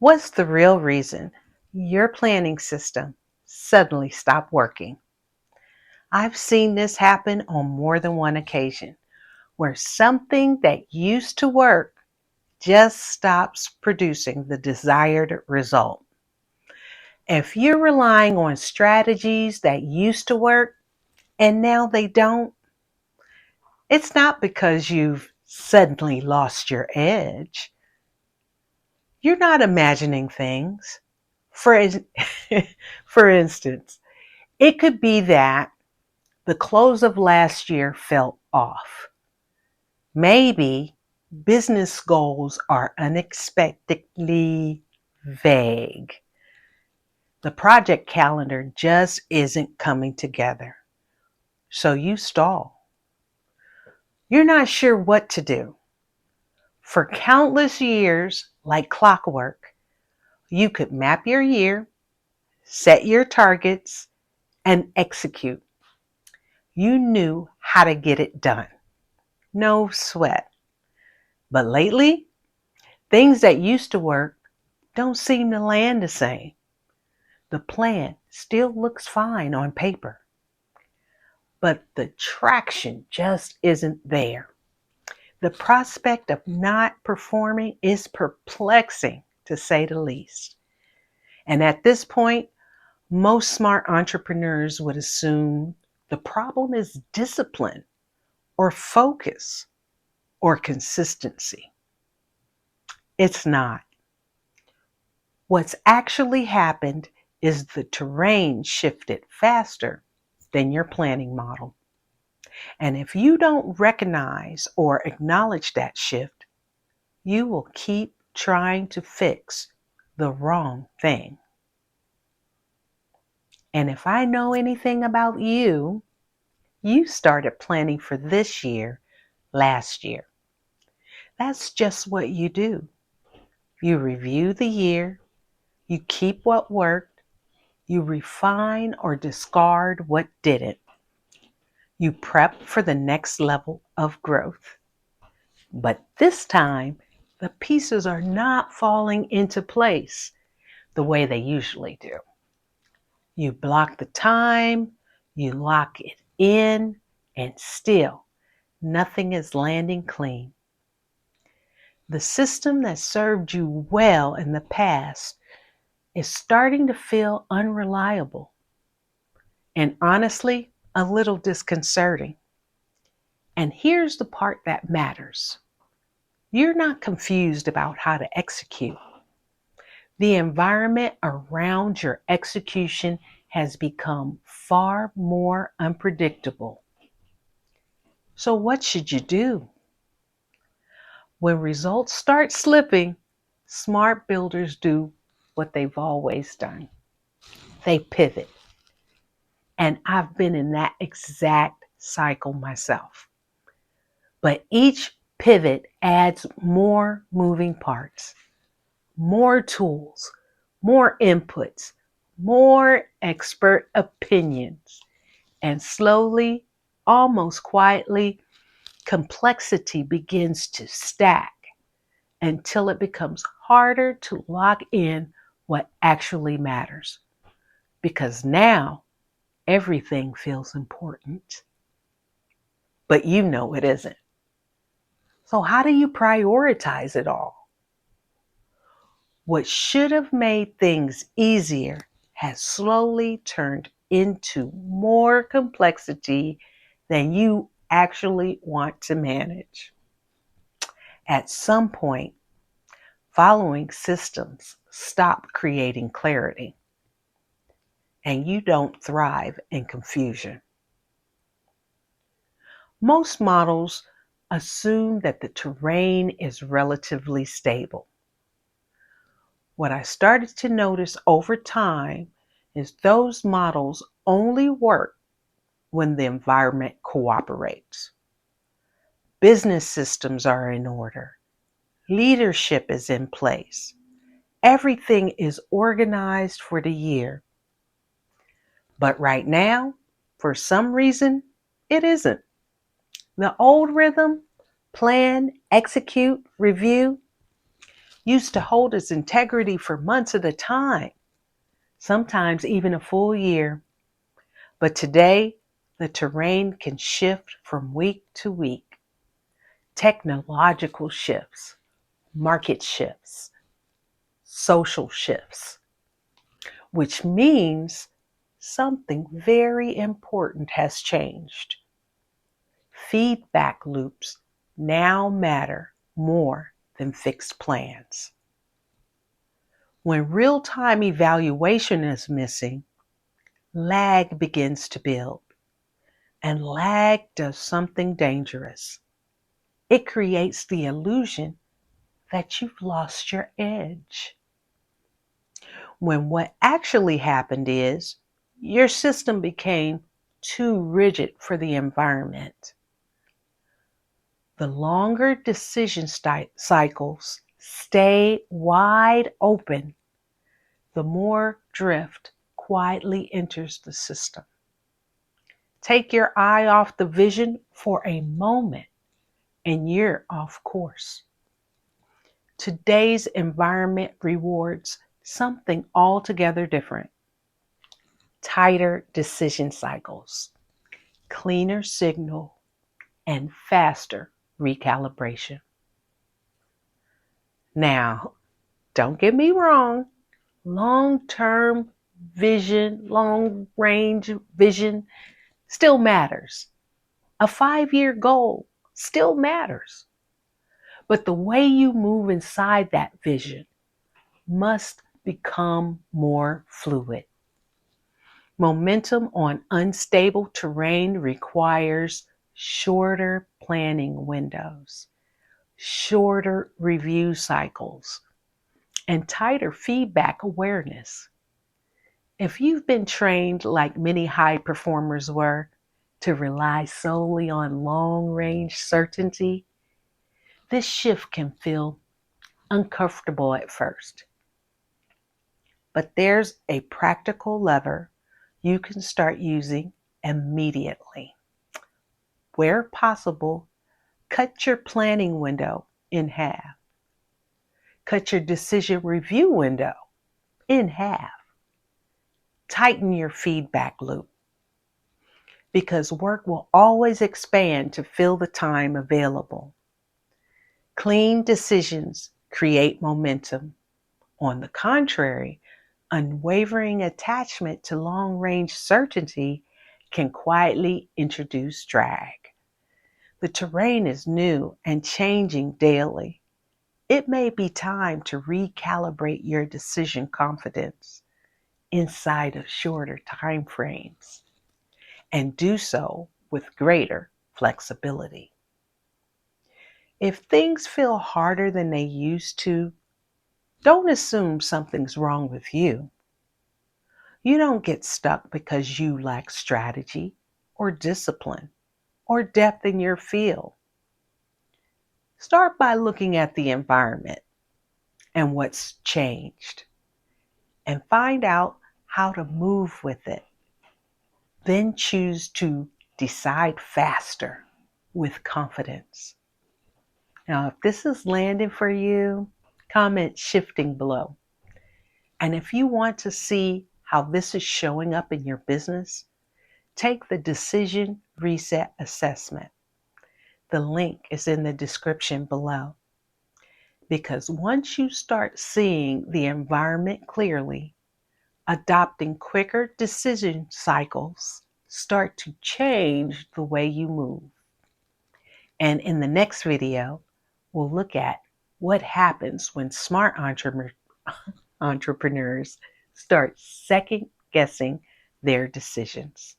What's the real reason your planning system suddenly stopped working? I've seen this happen on more than one occasion, where something that used to work just stops producing the desired result. If you're relying on strategies that used to work and now they don't, it's not because you've suddenly lost your edge. You're not imagining things. For, for instance, it could be that the close of last year felt off. Maybe business goals are unexpectedly vague. The project calendar just isn't coming together. So you stall. You're not sure what to do. For countless years, like clockwork, you could map your year, set your targets, and execute. You knew how to get it done. No sweat. But lately, things that used to work don't seem to land the same. The plan still looks fine on paper, but the traction just isn't there. The prospect of not performing is perplexing, to say the least. And at this point, most smart entrepreneurs would assume the problem is discipline or focus or consistency. It's not. What's actually happened is the terrain shifted faster than your planning model. And if you don't recognize or acknowledge that shift, you will keep trying to fix the wrong thing. And if I know anything about you, you started planning for this year last year. That's just what you do. You review the year, you keep what worked, you refine or discard what didn't. You prep for the next level of growth. But this time, the pieces are not falling into place the way they usually do. You block the time, you lock it in, and still nothing is landing clean. The system that served you well in the past is starting to feel unreliable and honestly a little disconcerting. And here's the part that matters. You're not confused about how to execute. The environment around your execution has become far more unpredictable. So what should you do? When results start slipping, smart builders do what they've always done. They pivot. And I've been in that exact cycle myself. But each pivot adds more moving parts, more tools, more inputs, more expert opinions. And slowly, almost quietly, complexity begins to stack until it becomes harder to lock in what actually matters. Because now everything feels important, but you know it isn't. So how do you prioritize it all? What should have made things easier has slowly turned into more complexity than you actually want to manage. At some point, following systems stop creating clarity, and you don't thrive in confusion. Most models assume that the terrain is relatively stable. What I started to notice over time is those models only work when the environment cooperates. Business systems are in order. Leadership is in place. Everything is organized for the year. But right now, for some reason, it isn't. The old rhythm, plan, execute, review, used to hold its integrity for months at a time, sometimes even a full year. But today, the terrain can shift from week to week. Technological shifts, market shifts, social shifts, which means something very important has changed. Feedback loops now matter more than fixed plans. When real-time evaluation is missing, lag begins to build. And lag does something dangerous. It creates the illusion that you've lost your edge, when what actually happened is your system became too rigid for the environment. The longer decision cycles stay wide open, the more drift quietly enters the system. Take your eye off the vision for a moment and you're off course. Today's environment rewards something altogether different. Tighter decision cycles, cleaner signal, and faster recalibration. Now, don't get me wrong, long-term vision, long-range vision still matters. A 5-year goal still matters. But the way you move inside that vision must become more fluid. Momentum on unstable terrain requires shorter planning windows, shorter review cycles, and tighter feedback awareness. If you've been trained, like many high performers were, to rely solely on long-range certainty, this shift can feel uncomfortable at first. But there's a practical lever you can start using immediately. Where possible, cut your planning window in half. Cut your decision review window in half. Tighten your feedback loop, because work will always expand to fill the time available. Clean decisions create momentum. On the contrary, unwavering attachment to long-range certainty can quietly introduce drag. The terrain is new and changing daily. It may be time to recalibrate your decision confidence inside of shorter time frames, and do so with greater flexibility. If things feel harder than they used to, don't assume something's wrong with you. You don't get stuck because you lack strategy or discipline or depth in your field. Start by looking at the environment and what's changed, and find out how to move with it. Then choose to decide faster with confidence. Now, if this is landing for you, comment shifting below. And if you want to see how this is showing up in your business, take the Decision Reset Assessment. The link is in the description below. Because once you start seeing the environment clearly, adopting quicker decision cycles start to change the way you move. And in the next video, we'll look at what happens when smart entrepreneurs start second guessing their decisions.